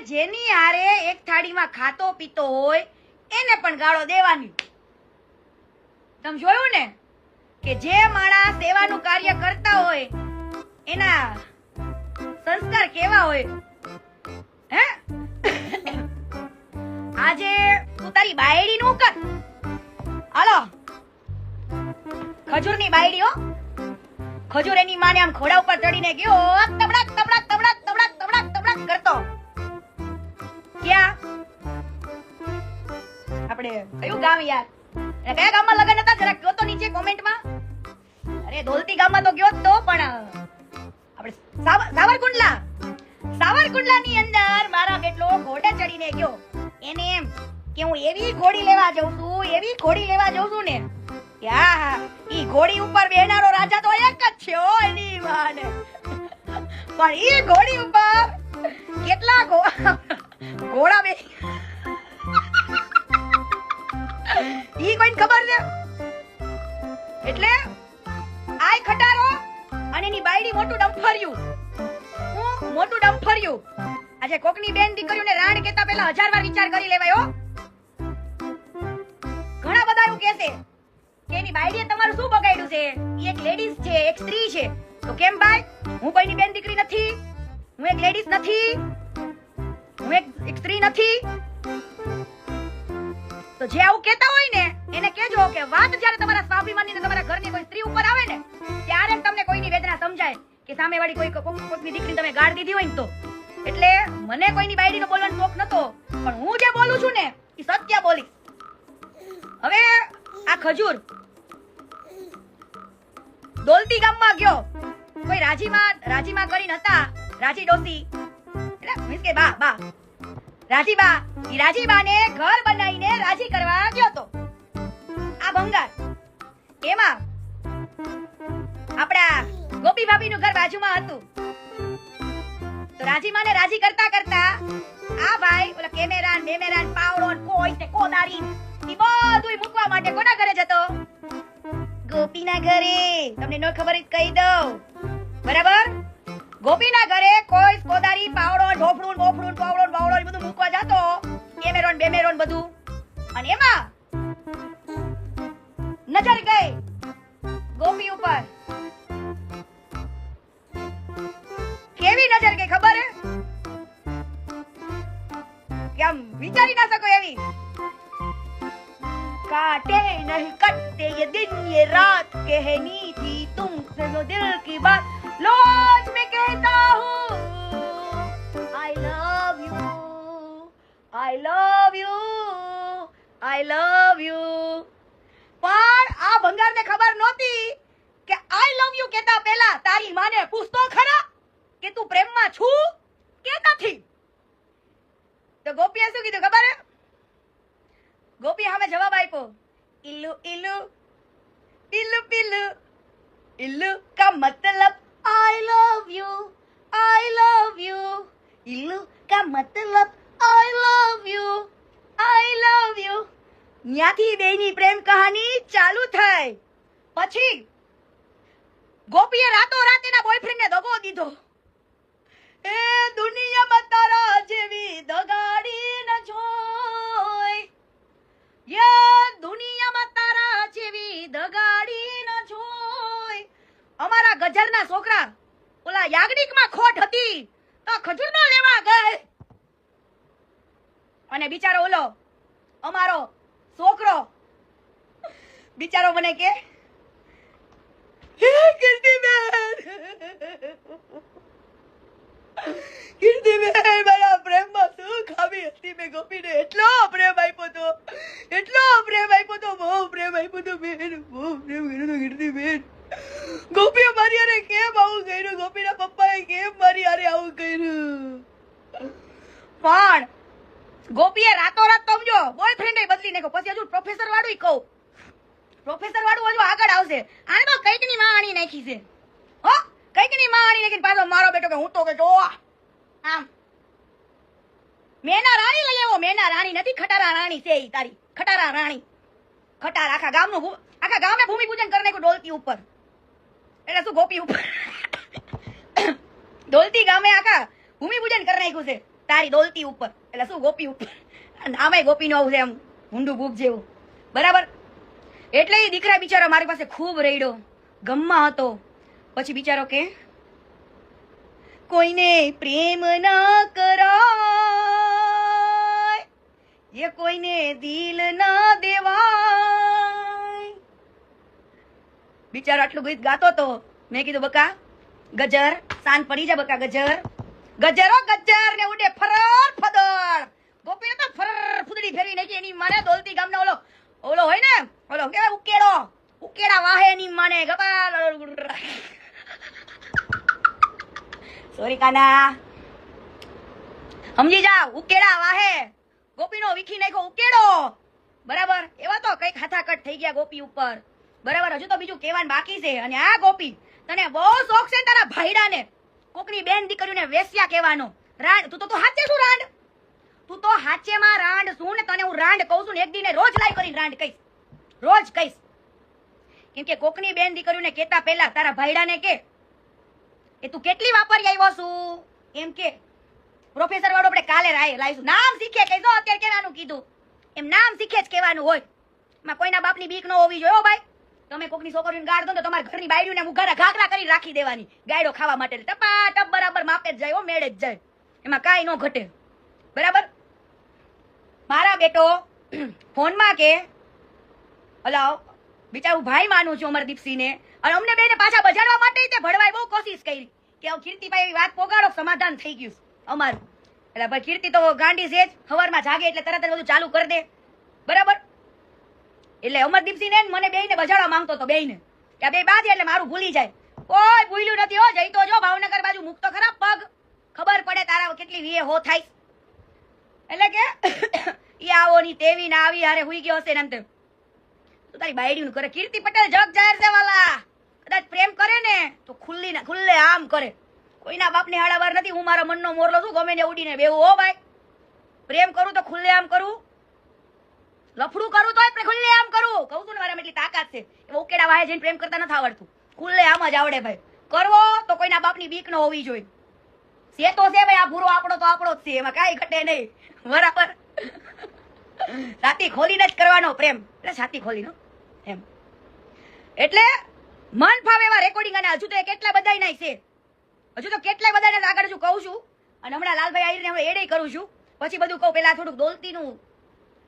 જેની હારે એક થાળીમાં ખાતો પીતો હોય એને પણ ગાળો દેવાની. તમે જોયું ને કે જે માણસ સેવાનું કાર્ય કરતા હોય એના સંસ્કાર કેવા હોય. હે આજે તું તારી બાયડી નું કર. હાલો ખજૂરની બાયડી હો. ખજૂર એની માને આમ ઘોડા ઉપર ચડીને ગયો તબડાક તબડાક તબડાક તબડાક તબડાક તબડાક કરતો. ક્યાં આપણે કયું ગામ યાર? કયા ગામમાં લગન હતા જરા કયો તો નીચે કોમેન્ટમાં. અરે દોલતી ગામમાં તો ગયો તો પણ આપણે સાવરકુંડલાની અંદર મારા કેટલો ઘોડે ચડીને ગયો. એને એમ કે હું એવી ઘોડી લેવા જઉં છું ને કે હા ઈ ઘોડી ઉપર બેહનારો રાજા તો એક જ છે હો એની માને. પણ ઈ ઘોડી ઉપર કેટલા ઘોડા બે ઈ કોઈને ખબર છે. એટલે આય ખટારો અને એની બાયડી મોટું ડંફર્યું. આજે કોકની બેન દીકરીઓને રાણ કેતા પહેલા 1000 વાર વિચાર કરી લેવાય હો. ઘણા બધા એવું કહેશે કે એની બાયડીએ તમારું શું બગાડ્યું છે, ઈ એક લેડીઝ છે, એક સ્ત્રી છે. તો કેમ ભાઈ, હું કોઈની બેન દીકરી નથી, હું એક લેડીઝ નથી, હું એક સ્ત્રી નથી. તો જે આવું કહેતા હોય ને એને કહેજો કે વાત જ્યારે તમારા સ્વાભિમાની ને તમારા ઘરની કોઈ સ્ત્રી ઉપર આવે ને ત્યારે તમને કોઈની વેદના સમજાય કે સામેવાળી કોઈની દીકરી તમે ગાળ દીધી હોય ને તો. એટલે મને કોઈની બાયડીનો બોલવાનો શોખ નતો, પણ હું જે બોલું છું ને એ સત્ય બોલી. હવે આ ખજૂર દોલતી ગામમાં ગયો. કોઈ રાજીમાં કરીને હતા, રાજી ડોસી એટલે મીન્સ કે બા રાજીબા. ઈ રાજીબાને ઘર બનાવીને રાજી કરવા ગયો તો આ ભંગાર. એમાં આપડા ગોપી ભાભીનું ઘર બાજુમાં હતું. તો રાજીમાને રાજી કરતા કરતા આ ભાઈ ઓલા કેમેરાન પાવડો કોઈ તે કોદારી ઈ બધુંય મૂકવા માટે કોના ઘરે જતો? ગોપીના ઘરે. તમને ન ખબર જ કહી દઉં, બરાબર? ગોપીના ઘરે કોઈ કોદારી પાવડો ઢોફડું બોફડું પાવડો બાવડો બધું મૂકવા જતો, કેમેરોન બેમેરોન બધું. અને એમાં નજર ગઈ ગોપી ઉપર. કેવી નજર ગઈ ખબર હે? કે આમ વિચારી ના શકો એવી. काटे नहीं कटते ये दिन ये रात कहनी थी तुमसे जो दिल की बात रोज मैं कहता हूँ I love you I love you I love you. પણ આ ભંગારને ખબર નહોતી કે I love you કહેતા પહેલા તારી માને પૂછતો ખરા કે તું પ્રેમમાં છું કે નથી. તો ગોપીએ શું કીધું ખબર હે? ગોપી સામે જવાબ આપ્યો, ઇલ્લુ ઇલ્લુ પિલ્લુ પિલ્લુ. ઇલ્લુ કા મતલબ I love you I love you. ઇલ્લુ કા મતલબ I love you I love you. ન્યાથી બેની પ્રેમ કહાની ચાલુ થઈ. પછી ગોપીએ રાતોરાત એના બોયફ્રેન્ડને દગો દીધો. એ દુનિયામાં તારા જેવી દગાડી ન જોઈ, યે દુનિયામાં તારા જેવી દગાડી ન જોઈ. અમારા ગજરના છોકરા ઓલા યાજ્ઞિકમાં ખોટ હતી તો ખજૂરનો લેવા ગઈ. અને બિચારો ઓલો અમારો છોકરો બિચારો મને કે કીર્તિબેન મારા પ્રેમમાં શું ખામી હતી? મેં ગોપીને એટલો પ્રેમ આપ્યો તો, બહુ પ્રેમ આપ્યો તો બેન, બહુ પ્રેમ કર્યો તો કીર્તિબેન. ગોપીએ મારી હારે કેમ આવું કર્યું? ગોપીના પપ્પાએ કેમ મારી હારે આવું કર્યું? પણ ગોપીએ રાતોરાત સમજો બોયફ્રેન્ડ બદલી નાખ્યો. પછી હજુ પ્રોફેસર વાળું કહું, પ્રોફેસર વાળું હજુ આગળ આવશે. આને તો કઈક ની માણી નાખી છે હો, કઈક ની માણી નાખીને પાછો મારો બેટો કે હું તો કે જો આમ મેના રાણી લઈ આવ્યો. મેના રાણી નથી, ખટારા રાણી છે ઈ તારી. ખટારા રાણી. ખટારા આખા ગામે ભૂમિ પૂજન કરી નાખ્યું ડોલતી ઉપર. એટલે શું ગોપી ઉપર ડોલતી ગામે આખા ભૂમિ પૂજન કરી નાખ્યું છે. તારી દોલતી ઉપર, એટલે શું ગોપી ઉપર, નામે ગોપીનું આવું છે એમ ઊંડું ભૂખ જેવું, બરાબર. એટલે એ દીકરા બિચારો મારી પાસે ખૂબ રેડ્યો, ગમમાં હતો. પછી બિચારો કે કોઈને પ્રેમ ન કરાય, એ કોઈને દિલ ન દેવાય. બિચારો આટલું ગીત ગાતો તો. મેં કીધું બકા ગજર, શાંત પડી જા બકા ગજર. ગજરો ગજર ને ઉડે ફરર ફદળ. ગોપીને તો ફરર ફૂદડી ફેરવી નાખી એની માને દોલતી ગામનો ઓલો હોય ને, ઓલો કેવાય ઉકેડો, ઉકેડા વાહે એની માને ગપાલ. સોરી કાના, સમજી જા, ઉકેડા વાહે ગોપીનો વીખી નાખ્યો ઉકેડો, બરાબર. એવા તો કઈક હાથાકટ થઈ ગયા ગોપી ઉપર, બરાબર. હજુ તો બીજું કહેવાનું બાકી છે. અને આ ગોપી તને બહુ શોખ છે તારા ભાઈડાને કોકની બેન દીકરીને વેશ્યા કહેવાનો. રાંડ તું તો હાચે શું રાંડ, તું તો હાચેમાં રાંડ શું ને. તને હું રાંડ કહું છું ને એક દી ને રોજ લાઈ કરીને રાંડ કહીશ, રોજ કહીશ. કેમ કે કોકની બેન દીકરીને કેતા પહેલા તારા ભાઈડાને કે એ તું કેટલી વાપરી આવ્યો છું એમ કે. પ્રોફેસર વાળો આપણે કાલે લાવીશું. નામ શીખે કહીશો, અત્યારે કહેવાનું કીધું એમ નામ શીખે જ કહેવાનું હોય. એમાં કોઈના બાપની બીક ન હોવી જોઈએ ભાઈ. તમે કોકની છોકરીને ગાળ દો તો તમારા ઘરની બાયડીને મુઘારા ઘાઘરા કરી રાખી દેવાની ગાયડો ખાવા માટે. ટપા ટપ બરાબર માપે જ જાય, મેળે જ જાય, એમાં કાંઈ ન ઘટે, બરાબર. મારા બેટો ફોનમાં કે હલાવ બિચારું ભાઈ માનું છું અમરદીપસિંહને, અને અમને બેને પાછા બજાડવા માટે તે ભડવાય બહુ કોશિશ કરી કે કીર્તિભાઈ એવી વાત પોગાડો, સમાધાન થઈ ગયું અમારું. એટલે ભાઈ કીર્તિ તો ગાંડી છે જ, સવારમાં જાગે એટલે તરત જ બધું ચાલુ કરી દે, બરાબર. એટલે અમરદીપસિંહ ને મને બેયને બજાડવા માંગતો હતો, બેયને કે બે બાદ એટલે મારું ભૂલી જાય. કોઈ ભૂલ્યું નથી હો. જઈ તો જો ભાવનગર બાજુ મૂકતો ખરાબ પગ, ખબર પડે તારા કેટલી વીએ હો થાય. એટલે કે ઈ આવો ની તેવી ના આવી હારે હુઈ ગયો હશે ને એમ તેમ. તું તારી બાયડીનું કરે. કીર્તિ પટેલ જગ જાહેર છે વાલા, કદાચ પ્રેમ કરે ને તો ખુલ્લે આમ કરે. કોઈના બાપને હાડાવાર નથી. હું મારા મનનો મોરલો છું, ગમે ને ઉડીને બેવું હો ભાઈ. પ્રેમ કરું તો ખુલ્લે આમ કરું, લફડું કરું તો ખુલ્લે આમ કરું. કહું છું ને મારામાં એટલી તાકાત છે. એવા ઉકેડા વાહે જઈને પ્રેમ કરતા નથી આવડતું, ખુલ્લે આમ જ આવડે ભાઈ. કરવો તો કોઈના બાપની બીક ન હોવી જોઈએ. છે તો છે ભાઈ, આ ભૂરો આપણો તો આપણો જ છે, એમાં કાંઈ ઘટે નહીં, બરાબર. છાતી ખોલીને જ કરવાનો પ્રેમ, એટલે છાતી ખોલીનો એમ. એટલે મન ફાવે એવા રેકોર્ડિંગ, અને હજુ તો કેટલા બધા નાય છે, હજુ તો કેટલાય બધાને આગળ હજુ કહું છું. અને હમણાં લાલભાઈ આવીને હમણાં એડે કરું છું, પછી બધું કહું. પેલા થોડુંક દોલતીનું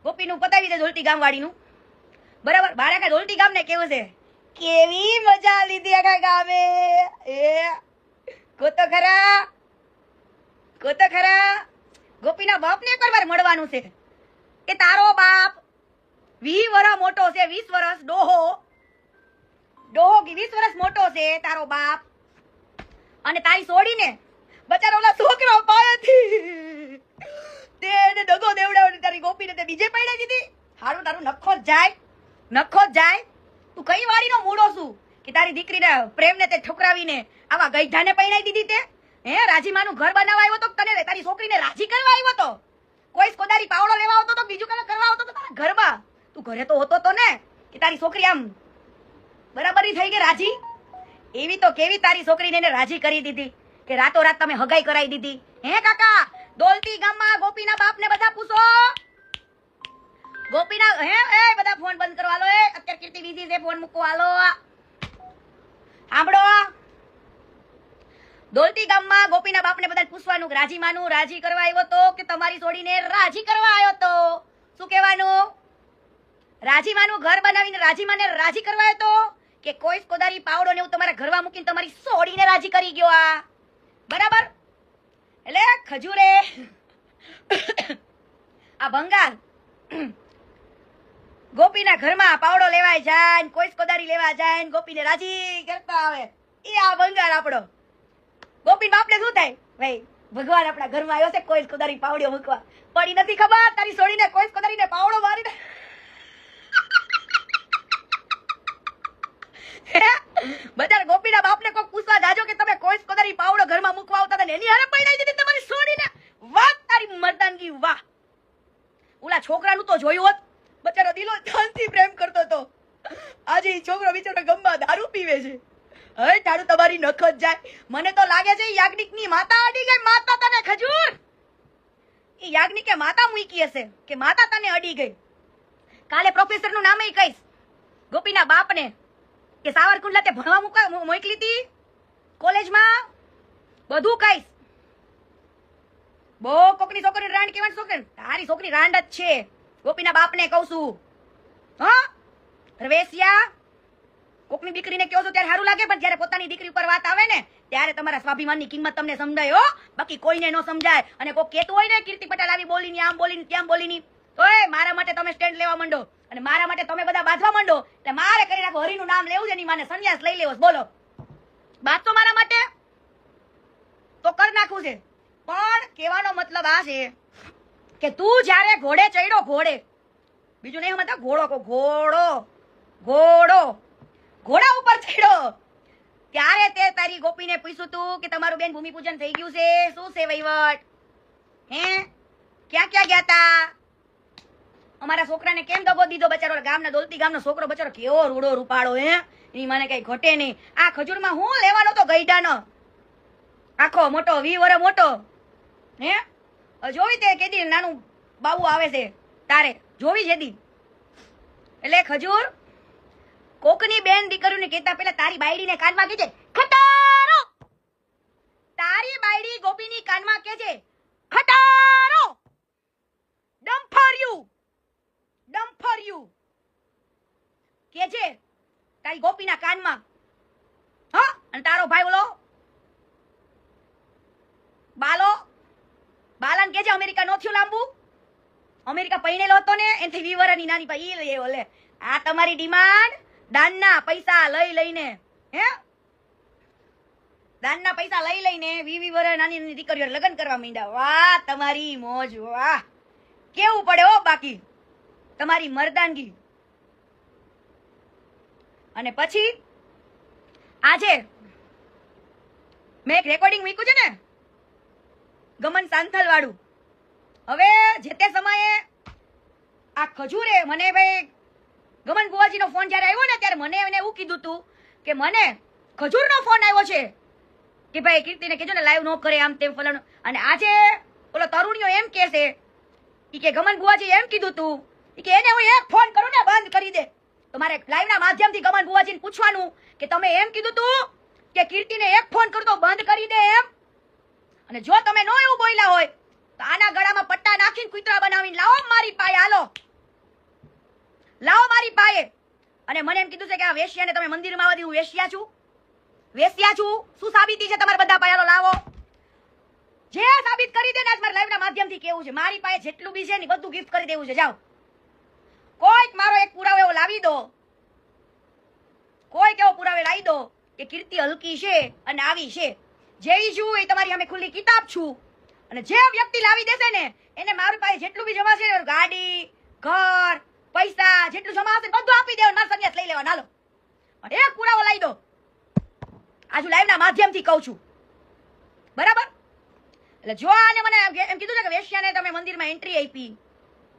ગોપીનું પતાવી દે, દોલતી ગામવાળીનું, બરાબર. બાર આખા દોલતી ગામને કેવું છે, કેવી મજા લીધી આખા ગામે. એ કોતો ખરા, કોતો ખરા. ગોપીના બાપને એક વાર મળવાનું છે કે તારો બાપ 20 વર્ષ મોટો છે, 20 વર્ષ ડોહો 20 વર્ષ મોટો છે તારો બાપ. અને તારી છોડીને બચારો ઓલા છોકરો પાયેથી તેને દગો દેવડાવને તારી ગોપીને તે બીજે પૈડા દીધી. હારું તારું નખો જ જાય. તું કઈ વાડીનો મૂડો છું કે તારી દીકરીને પ્રેમને તે ઠુકરાવીને આવા ગઈઢાને પૈણાઈ દીધી તે? હે, રાજીમાનું ઘર બનાવવા આવ્યો તો તને તારી છોકરીને રાજી કરવા આવ્યો તો? કોઈ કોદારી પાવડો લેવા આવતો તો, બીજું કઈ કરવા આવતો તો તારા ઘરમાં? તું ઘરે તો હોતો તો ને કે તારી છોકરી આમ બરાબરી થઈ ગઈ રાજી? એવી તો કેવી તારી છોકરીને એને રાજી કરી દીધી કે રાતો રાત તમે હગાઈ કરાવી દીધી. હે કાકા, દોલતી ગામમાં ગોપીના બાપને બધા પૂછો. ગોપીના એ બધા ફોન બંધ કરો હાલો. અત્યારે કીર્તિ બીજી છે, ફોન મૂકો હાલો. સાંભળો, દોલતી ગામમાં ગોપીના બાપને બધા પૂછવાનું રાજીમાનું રાજી કરવા આવ્યો તો કે તમારી છોડીને રાજી કરવા આવ્યો તો? શું કહેવાનું? રાજીમાનું ઘર બનાવીને રાજીમાને રાજી કરવા આવ્યો તો કે કોઈ કોદારી પાવડો ને એવું તમારા ઘરમાં મૂકીને તમારી છોડીને રાજી કરી ગયો? આ બરાબર. એટલે ખજૂરે આ ભંગાર ગોપીના ઘરમાં પાવડો લેવાય જાય ને કોઈ કોદારી લેવા જાય ને ગોપીને રાજી કરતા આવે. એ આ ભંગાર આપણો. ગોપી બાપને શું થાય ભાઈ? ભગવાન આપણા ઘરમાં આવ્યો છે, કોઈ કોદારી પાવડીઓ મૂકવા પડી નથી ખબર? તારી છોડીને કોઈ કોદારીને પાવડો મારીને બધા ગોપીના બાપને કોઈ પૂછવા જાજો કે તમે કોઈ કોદારી પાવડો ઘરમાં મૂકવા આવતા હતા એની હારે પૈણાઈ દીધી તમારી છોડીને. વાહ તારી મર્દાનગી, વાહ. ઓલા છોકરાનું તો જોયું હોત, બચારો દિલો જાનથી પ્રેમ કરતો હતો. આજે ઈ છોકરો બિચારો ગમમાં દારૂ પીવે છે. હવે તારું તમારી નખ જ જાય. મને તો લાગે છે યાજ્ઞિકની માતા અડી ગઈ. માતા તને ખજૂર બાકી યાજ્ઞિકે માતા મૂકી હશે કે માતા તને અડી ગઈ. કાલે પ્રોફેસર નું નામે કહીશ ગોપીના બાપને કે સાવરકુંડલા તે ભણવા મોકલી હતી કોલેજમાં, બધું કહીશ. બહુ કોકની છોકરી રાંડ કેવાની છોકરી, તારી છોકરી રાંડ જ છે. ગોપીના બાપને કહું છું. હા રવેશિયા, કોકની દીકરીને કહો છો ત્યારે સારું લાગે, પણ જ્યારે પોતાની દીકરી ઉપર વાત આવે ને ત્યારે તમારા સ્વાભિમાનની કિંમત તમને સમજાય હો, બાકી કોઈને ન સમજાય. અને કોઈ કહેતું હોય ને કીર્તિ પટેલ આવી બોલીની, આમ બોલીની, ત્યાં બોલીની, ઓય મારા માટે તમે સ્ટેન્ડ લેવા માંડો અને મારા માટે તમે બધા બાંધવા માંડો એટલે મારે કરી નાખો. હરિનું નામ લેવું છે ની માને સંન્યાસ લઈ લેવો. બોલો બાંધતો મારા માટે તો કર નાખવું છે. પણ કહેવાનો મતલબ આ છે કે તું જ્યારે ઘોડે ચડ્યો, ઘોડે, બીજું નહીં સમજતા, ઘોડો ઘોડો ઘોડો ઘોડા ઉપર ચડ્યો ત્યારે તે તારી ગોપીને પૂછ્યું તું કે તમારું બેન ભૂમિપૂજન થઈ ગયું છે, શું છે વહીવટ, હે ક્યાં ક્યાં ગયા તા, અમારા છોકરાને કેમ દગો દીધો, બચારો ગામના દોલતી ગામનો છોકરો બચારો કેવો રૂડો રૂપાળો, હે એની મને કઈ ઘટે નહીં. આ ખજૂરમાં હું લેવાનો તો ગઈડાનો આખો મોટો 20 વર્ષ મોટો, હે જોવી તે કેદી નાનું બાબુ આવે છે તારે જોવી જેદી. એટલે ખજૂર કોકની બેન દીકરીઓને કહેતા પેલા તારી બાયડીને કાનમાં કહેજે ખટારો, તારી બાયડી ગોપીની કાનમાં કહેજે ખટારો, ડમ્ફર્યું કહેજે તારી ગોપીના કાનમાં. હા અને તારો ભાઈ બોલો બાલાને કહેજે અમેરિકા નો થયું લાંબુ, અમેરિકા પૈણેલો હતો ને એનથી 20 વર્ષની નાની ભાઈ એ ઓલે. આ તમારી ડિમાન્ડ દાનના પૈસા લઈ લઈને, હે દાનના પૈસા લઈ લઈને 20 વર્ષ નાની નાની દીકરીઓ લગ્ન કરવા માંડ્યા. વાહ તમારી મોજ, વાહ કેવું પડે હો બાકી તમારી મર્દાનગી. અને પછી આજે મેં એક રેકોર્ડિંગ મૂક્યું છે ને ગમન સાંથલ વાળું. હવે જે તે સમયે આ ખજૂરે મને ભાઈ ગમન બુવાજીનો ફોન જ્યારે આવ્યો ને ત્યારે મને એને એવું કીધું તું કે મને ખજૂરનો ફોન આવ્યો છે કે ભાઈ કીર્તિને કહેજો ને લાઈવ ન કરે આમ તેમ ફલાણું. અને આજે ઓલો તરુણીઓ એમ કહે છે કે ગમન બુવાજી એમ કીધું તું કે એને હું એક ફોન કરું ને બંધ કરી દે. તો મારે લાઈવના માધ્યમથી ગમન બુવાજીને પૂછવાનું કે તમે એમ કીધું તું કે કીર્તિને એક ફોન કરું તો બંધ કરી દે એમ. અને જો તમે નો એવું બોલ્યા હોય તો આના ગળામાં પટ્ટા નાખીને કૂતરા બનાવીને લાવો મારી પાયે, હાલો લાવો મારી પાયે. અને મને એમ કીધું છે કે આ વેશ્યાને તમે મંદિરમાં આવવા દીધું, વેશ્યા છું, વેશ્યા છું, શું સાબિતી છે તમારા બધા પાયાલો લાવો, જે સાબિત કરી દે ને આજ મારા લાઈવના માધ્યમથી કેવું છે. મારી પાસે જેટલું બી છે ને બધું ગિફ્ટ કરી દેવું છે. જાઓ કોઈક મારો એક પુરાવો એવો લાવી દો, કોઈક એવો પુરાવો લાવી દો કે કીર્તિ હલકી છે અને આવી છે. જેવી છું એ તમારી સામે ખુલ્લી કિતાબ છું. અને જે વ્યક્તિ લાવી દેશે ને એને મારી પાસે જેટલું બી જમા છે, ગાડી, ઘર, પૈસા જેટલું જમા હશે બધું આપી દેવાનું, મારા સંન્યાસ લઈ લેવાનો. હાલો અને એક પુરાવો લાવી દો. આજુ લાઈવના માધ્યમથી કહું છું, બરાબર? એટલે જો આને મને એમ કીધું છે કે વેશ્યાને તમે મંદિરમાં એન્ટ્રી આપી,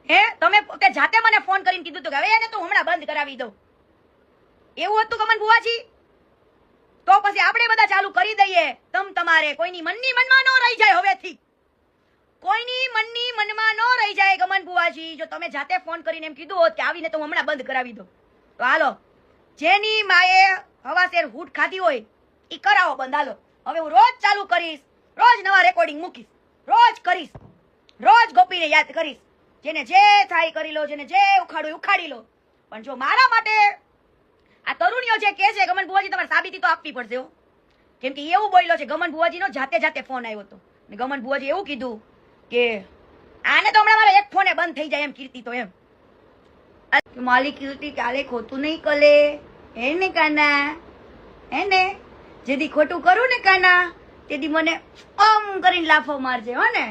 હે તમે પોતે જાતે મને ફોન કરીને કીધું હતું કે હવે એને તો હમણાં બંધ કરાવી દો, એવું હતું ગમન બુવાજી? તો પછી આપણે બધા ચાલુ કરી દઈએ. તમારે કોઈની મનની મનમાં ન રહી જાય, હવેથી કોઈની મનની મનમાં ન રહી જાય. ગમન બુવાજી જો તમે જાતે ફોન કરીને એમ કીધું હોત કે આવીને તો હમણાં બંધ કરાવી દો, તો હાલો જેની માએ હવાશેર હૂટ ખાધી હોય ઈ કરાવો બંધ. હાલો હવે હું રોજ ચાલુ કરીશ, રોજ નવા રેકોર્ડિંગ મૂકીશ, રોજ કરીશ, રોજ ગોપીને યાદ કરીશ. જેને જે થાય કરી લો, જેને જે ઉખાડું ઉખાડી લો. પણ જો મારા માટે આ તરુણીઓ જે કહે છે ગમન બુવાજી તમારે સાબિતી તો આપવી પડશે હો. કેમ કે એવું બોલ્યો છે ગમન બુવાજીનો જાતે ફોન આવ્યો હતો અને ગમન બુવાજી એવું કીધું કે આને તો હમણાં મારો એક ફોને બંધ થઈ જાય એમ કીર્તિ તો એમ. માલી કીર્તિ કાલે ખોટું નહીં કરે એને કાના, એને જેથી ખોટું કરું ને કાના તેથી મને આમ કરીને લાફો મારજે હો ને.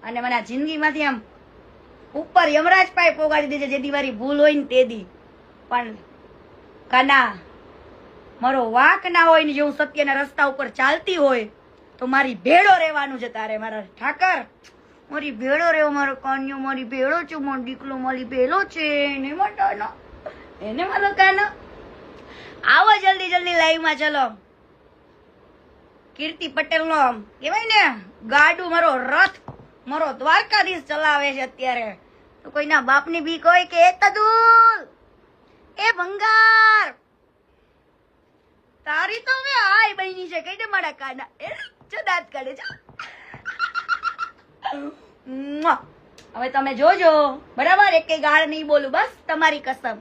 અને મને આ જિંદગીમાંથી આમ ઉપર યમરાજ પાસે પોગાડી દેજે જેથી મારી ભૂલ હોય ને તેદી. પણ કાના મારો વાંક ના હોય ને જો હું સત્યના રસ્તા ઉપર ચાલતી હોય તો મારી ભેળો રહેવાનું છે તારે. મારા ઠાકર મારી ભેળો રહેવો, મારો કાન્યો મારી ભેળો છે, મારો દીકલો મારી ભેળો છે એને માટાનો એને મારો કાનો. આવો જલ્દી લાઈવમાં ચલો. કીર્તિ પટેલ નો કહેવાય ને ગાડું મારો રથ મારો દ્વારકાધીશ ચલાવે છે અત્યારે. તો કોઈના બાપની બીક હોય કે તદુલ એ ભંગાર તારી તો હવે આય બની છે કઈ દે મારા કાના એ દાંત કાઢે છે. હવે તમે જોજો બરાબર, એક ગાળ નહીં બોલું, બસ તમારી કસમ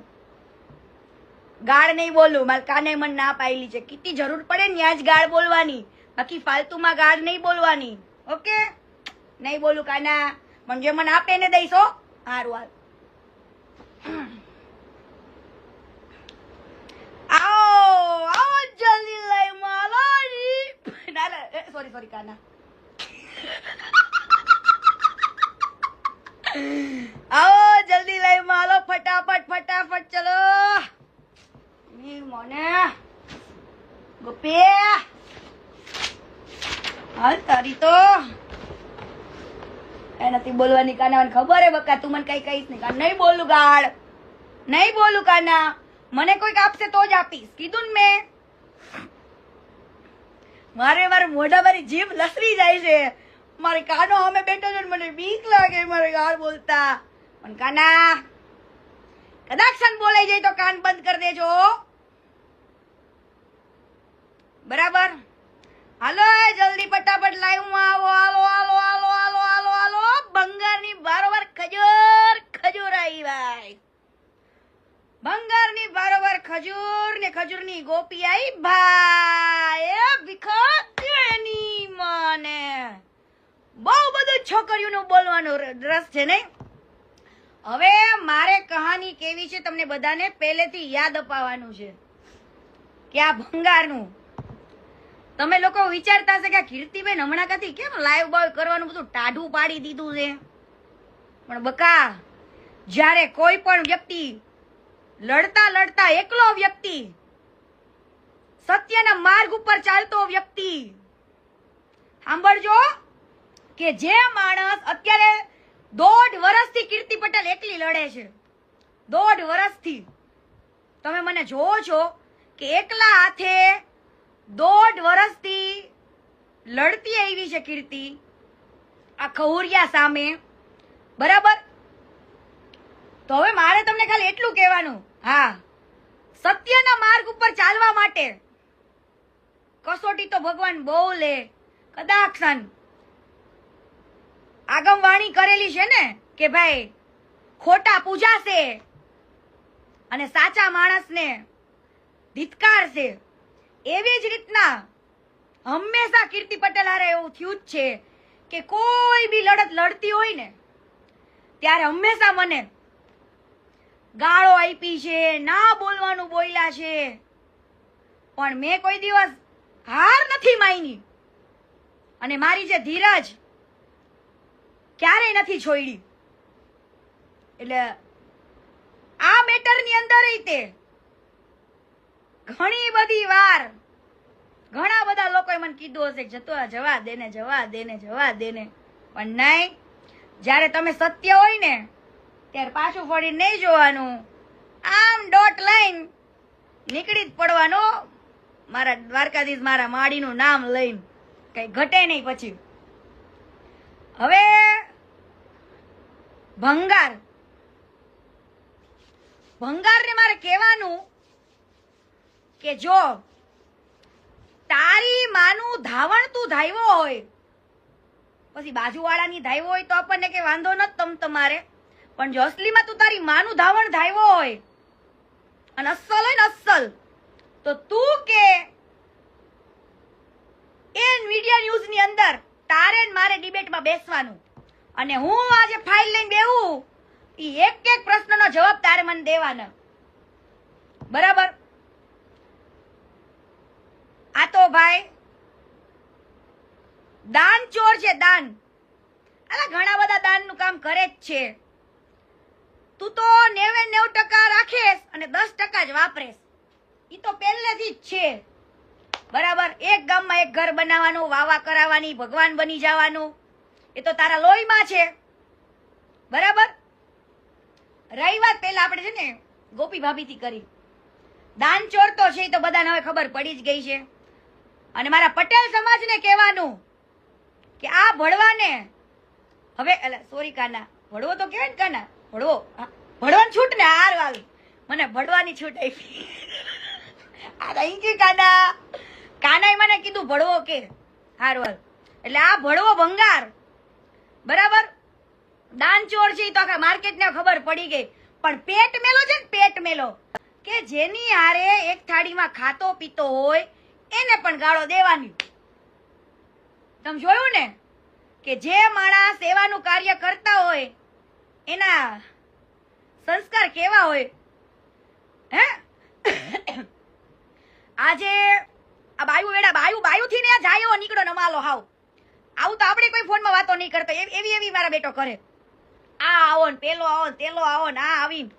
ગાળ નહીં બોલું. મારા કાને મને ના પાયેલી છે, કેટલી જરૂર પડે ને ત્યાં જ ગાળ બોલવાની, બાકી ફાલતુમાં ગાળ નહીં બોલવાની. ઓકે, નહીં બોલું કાના, પણ જે મને આપે ને દઈશો. હારું હાલ આવો આવો જલ્દી લઈ માલોજી. સોરી કાના, આવો જલ્દી લઈ માલો ફટાફટ ચલો. મને ગોપી હાલ તારી તો કઈ નથી બોલવાની કાના, મને ખબર હે બકા તું મને કઈ કહીશ નહીં. નહીં બોલું ગાળ, નહીં બોલું કાના, મને કોઈક આપશે તો જ આપીશ, કીધું ને મેં. મારે મોઢા મારી જીભ લસરી જાય છે. મારી કાનો અમે બેઠો છે મને બીક લાગે મારે ગાળ બોલતા. પણ કાના કદાચ બોલાઈ જાય તો કાન બંધ કરી દેજો બરાબર. હાલો જલ્દી ફટાફટ લાઈવ માં આવો. હાલો ભંગારની બારોબાર ખજૂર આવી ભાઈ, ભંગારની બારોબાર ખજૂર ને ખજૂરની ગોપી આવી ભાઈ. ભીખાની મને બહુ બધું છોકરીઓનું બોલવાનું રસ છે નહીં. હવે મારે કહાની કેવી છે તમને બધાને પહેલેથી યાદ અપાવવાનું છે કે આ ભંગારનું તમે લોકો વિચારતા હશે કે આ કીર્તિબેન હમણાં કથી કેમ લાઈવ બોય કરવાનું બધું ટાઢું પાડી દીધું છે. પણ બકા જ્યારે કોઈ પણ વ્યક્તિ લડતા એકલો વ્યક્તિ, સત્યના માર્ગ ઉપર ચાલતો વ્યક્તિ, સાંભળજો કે જે માણસ અત્યારે 1.5 વર્ષથી કીર્તિ પટેલ એકલી લડે છે, 1.5 વર્ષથી તમે મને જોવો છો કે એકલા હાથે 1.5 વર્ષથી લડતી આવી છે કીર્તિ આ ખહુરિયા સામે બરાબર. તો હવે મારે તમને ખાલી એટલું કહેવાનું, હા સત્યના માર્ગ ઉપર ચાલવા માટે કસોટી તો ભગવાન બહુ લે. કદાચ આગમવાણી કરેલી છે ને કે ભાઈ ખોટા પૂજાશે અને સાચા માણસને ધિક્કારશે. એવી જ રીતના હંમેશા કીર્તિ પટેલ હારે એવું થયું જ છે કે કોઈ બી લડત લડતી હોય ને ત્યારે હંમેશા મને ગાળો આપી છે, ના બોલવાનું બોલ્યા છે, પણ મેં કોઈ દિવસ હાર નથી માની અને મારી જે ધીરજ ક્યારેય નથી છોડી. એટલે આ મેટરની અંદર તે ઘણી બધી વાર ઘણા બધા લોકોએ મને કીધું હશે જવા દે ને, પણ નહીં. જ્યારે તમે સત્ય હોય ને ત્યારે પાછું ફરી નહીં જોવાનું, આમ ડોટ લાઈન નીકળી જ પડવાનો. મારા દ્વારકાધીશ મારા માડીનું નામ લઈને કઈ ઘટે નહીં. પછી હવે ભંગારને મારે કહેવાનું કે જો તારી માનું ધાવણ તું ધાવ્યો હોય, પછી બાજુવાળાની ધાવ્યો હોય તો આપણને કઈ વાંધો નથી તમારે, પણ જો અસલીમાં તું તારી માનું ધાવણ ધાવ્યો હોય અને અસલ હોય ને અસલ, તો તું કે એ મીડિયા ન્યૂઝ ની અંદર તારે મારે ડિબેટમાં બેસવાનું અને હું આજે ફાઇલ લઈને બેહું, ઈ એક પ્રશ્નનો જવાબ તારે મને દેવાનો બરાબર. આ તો ભાઈ દાન ચોર છે, દાન. અલા ઘણા બધા દાનનું કામ કરે જ છે. તું તો 99% રાખેસ અને 10% જ વાપરેસ. ઈ તો પહેલેથી જ છે બરાબર. એક ગામમાં એક ઘર બનાવવાનું, વાવા કરાવવાની, ભગવાન બની જવાનું, એ તો તારા લોહીમાં છે બરાબર. રહી વાત પહેલા આપણે છે ને ગોપી ભાભીથી કરી, દાન ચોર તો છે, તો બધાને હવે ખબર પડી જ ગઈ છે. અને મારા પટેલ સમાજને કહેવાનું કે આ ભળવાને હવે એટલે સોરી કાના, ભડવો તો કહેવાય ને કાના, ભડવો. હા, ભડવાની છૂટ ને હાર આવી, મને ભડવાની છૂટ આપી. આ થેન્ક યુ કાના. કાનાએ મને કીધું ભડવો કે હારવાલ, એટલે આ ભડવો ભંગાર બરાબર. દાનચોર છે તો આખા માર્કેટને ખબર પડી ગઈ. પણ પેટ મેલો છે ને, પેટ મેલો, કે જેની હારે એક થાળીમાં ખાતો પીતો હોય એને પણ ગાળો દેવાની. તમે જોયું ને કે જે માણસ સેવાનું કાર્ય કરતા હોય એના સંસ્કાર કેવા હોય. હે આજે આ બાયુ વેડા બાયુ થી ને જાયો નીકળો નમાલો હાવ. આવું તો આપણે કોઈ ફોનમાં વાતો નહીં કરતો, એવી મારા બેટો કરે. આ આવો ને પેલો આવો ને તેલો આવો ને આ આવીને